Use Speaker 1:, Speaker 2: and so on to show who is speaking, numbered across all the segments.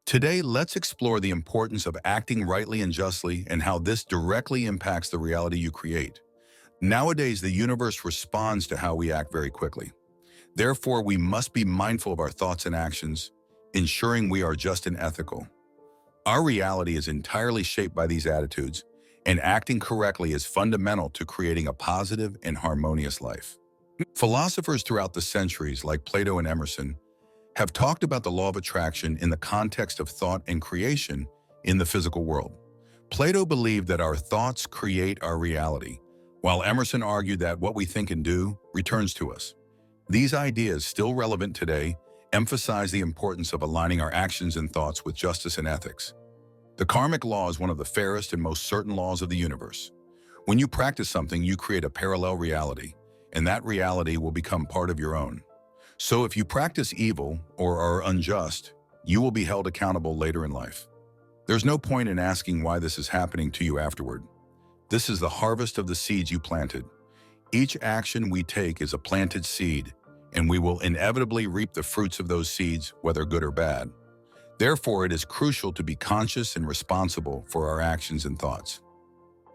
Speaker 1: Today, let's explore the importance of acting rightly and justly and how this directly impacts the reality you create. Nowadays, the universe responds to how we act very quickly. Therefore, we must be mindful of our thoughts and actions, ensuring we are just and ethical. Our reality is entirely shaped by these attitudes, and acting correctly is fundamental to creating a positive and harmonious life. Philosophers throughout the centuries, like Plato and Emerson, have talked about the law of attraction in the context of thought and creation in the physical world. Plato believed that our thoughts create our reality, while Emerson argued that what we think and do returns to us. These ideas, still relevant today, emphasize the importance of aligning our actions and thoughts with justice and ethics. The karmic law is one of the fairest and most certain laws of the universe. When you practice something, you create a parallel reality, and that reality will become part of your own. So if you practice evil or are unjust, you will be held accountable later in life. There's no point in asking why this is happening to you afterward. This is the harvest of the seeds you planted. Each action we take is a planted seed, and we will inevitably reap the fruits of those seeds, whether good or bad. Therefore, it is crucial to be conscious and responsible for our actions and thoughts.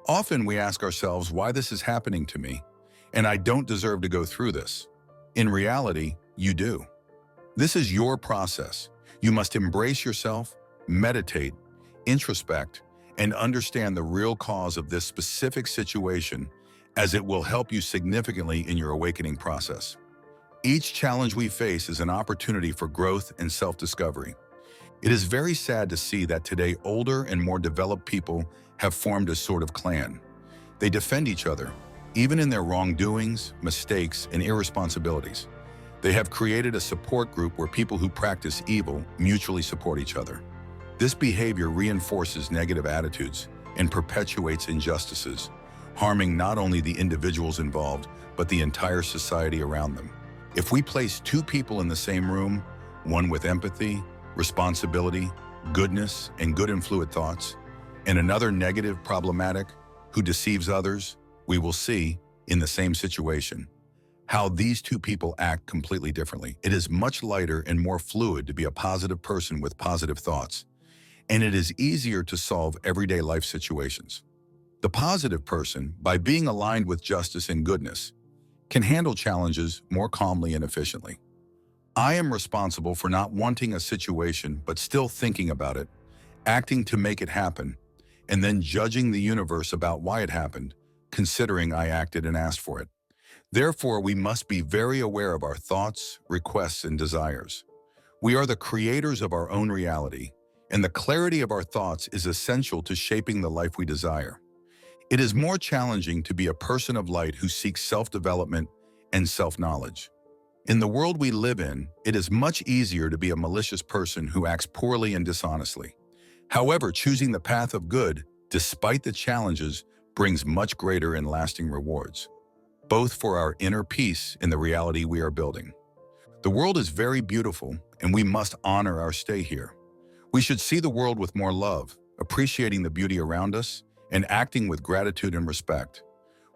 Speaker 1: Often we ask ourselves why this is happening to me, and I don't deserve to go through this. In reality, you do. This is your process. You must embrace yourself, meditate, introspect, and understand the real cause of this specific situation, as it will help you significantly in your awakening process. Each challenge we face is an opportunity for growth and self-discovery. It is very sad to see that today older and more developed people have formed a sort of clan. They defend each other, even in their wrongdoings, mistakes, and irresponsibilities. They have created a support group where people who practice evil mutually support each other. This behavior reinforces negative attitudes and perpetuates injustices, harming not only the individuals involved, but the entire society around them. If we place two people in the same room, one with empathy, responsibility, goodness, and good and fluid thoughts, and another negative, problematic, who deceives others, we will see, in the same situation, how these two people act completely differently. It is much lighter and more fluid to be a positive person with positive thoughts, and it is easier to solve everyday life situations. The positive person, by being aligned with justice and goodness, can handle challenges more calmly and efficiently. I am responsible for not wanting a situation but still thinking about it, acting to make it happen, and then judging the universe about why it happened, considering I acted and asked for it. Therefore, we must be very aware of our thoughts, requests, and desires. We are the creators of our own reality, and the clarity of our thoughts is essential to shaping the life we desire. It is more challenging to be a person of light who seeks self-development and self-knowledge. In the world we live in, it is much easier to be a malicious person who acts poorly and dishonestly. However, choosing the path of good, despite the challenges, brings much greater and lasting rewards, both for our inner peace and the reality we are building. The world is very beautiful, and we must honor our stay here. We should see the world with more love, appreciating the beauty around us, and acting with gratitude and respect.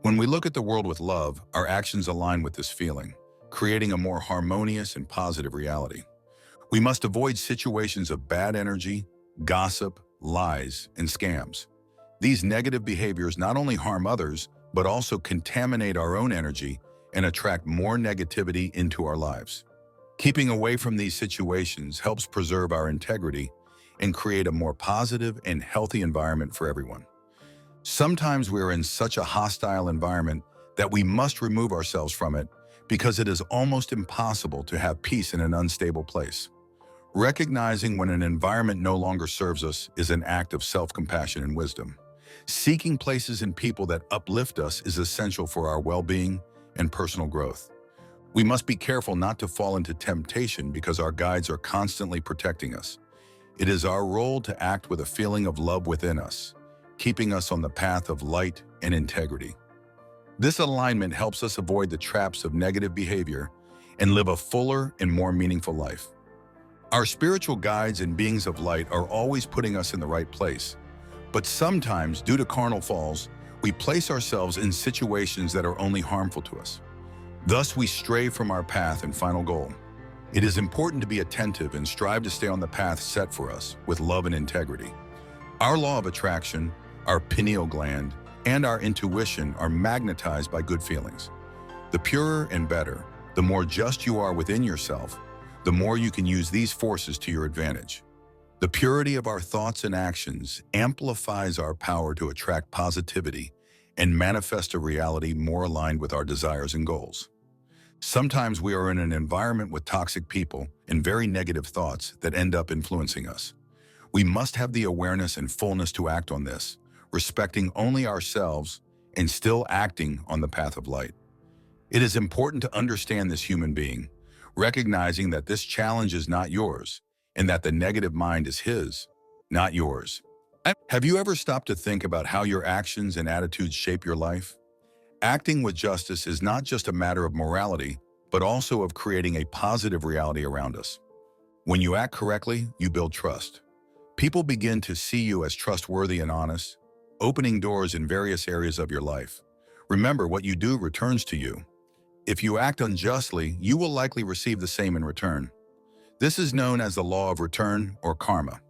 Speaker 1: When we look at the world with love, our actions align with this feeling, creating a more harmonious and positive reality. We must avoid situations of bad energy, gossip, lies, and scams. These negative behaviors not only harm others, but also contaminate our own energy and attract more negativity into our lives. Keeping away from these situations helps preserve our integrity and create a more positive and healthy environment for everyone. Sometimes we are in such a hostile environment that we must remove ourselves from it because it is almost impossible to have peace in an unstable place. Recognizing when an environment no longer serves us is an act of self-compassion and wisdom. Seeking places and people that uplift us is essential for our well-being and personal growth. We must be careful not to fall into temptation because our guides are constantly protecting us. It is our role to act with a feeling of love within us, keeping us on the path of light and integrity. This alignment helps us avoid the traps of negative behavior and live a fuller and more meaningful life. Our spiritual guides and beings of light are always putting us in the right place, but sometimes, due to carnal falls, we place ourselves in situations that are only harmful to us. Thus, we stray from our path and final goal. It is important to be attentive and strive to stay on the path set for us with love and integrity. Our law of attraction, our pineal gland, and our intuition are magnetized by good feelings. The purer and better, the more just you are within yourself, the more you can use these forces to your advantage. The purity of our thoughts and actions amplifies our power to attract positivity and manifest a reality more aligned with our desires and goals. Sometimes we are in an environment with toxic people and very negative thoughts that end up influencing us. We must have the awareness and fullness to act on this, respecting only ourselves and still acting on the path of light. It is important to understand this human being, recognizing that this challenge is not yours and that the negative mind is his, not yours. Have you ever stopped to think about how your actions and attitudes shape your life? Acting with justice is not just a matter of morality, but also of creating a positive reality around us. When you act correctly, you build trust. People begin to see you as trustworthy and honest, opening doors in various areas of your life. Remember, what you do returns to you. If you act unjustly, you will likely receive the same in return. This is known as the law of return or karma.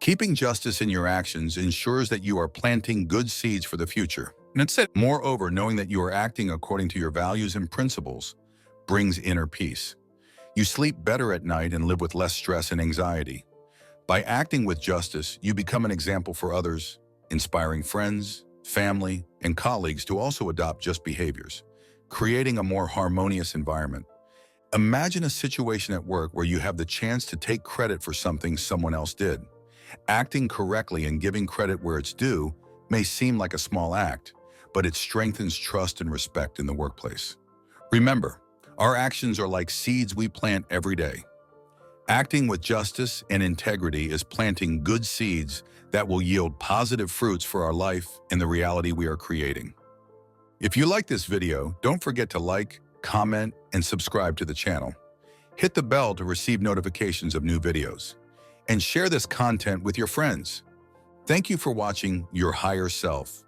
Speaker 1: Keeping justice in your actions ensures that you are planting good seeds for the future. Moreover, knowing that you are acting according to your values and principles brings inner peace. You sleep better at night and live with less stress and anxiety. By acting with justice, you become an example for others, inspiring friends, family, and colleagues to also adopt just behaviors, creating a more harmonious environment. Imagine a situation at work where you have the chance to take credit for something someone else did. Acting correctly and giving credit where it's due may seem like a small act, but it strengthens trust and respect in the workplace. Remember, our actions are like seeds we plant every day. Acting with justice and integrity is planting good seeds that will yield positive fruits for our life and the reality we are creating. If you like this video, don't forget to like, comment, and subscribe to the channel. Hit the bell to receive notifications of new videos, and share this content with your friends. Thank you for watching Your Higher Self.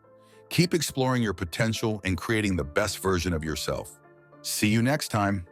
Speaker 1: Keep exploring your potential and creating the best version of yourself. See you next time.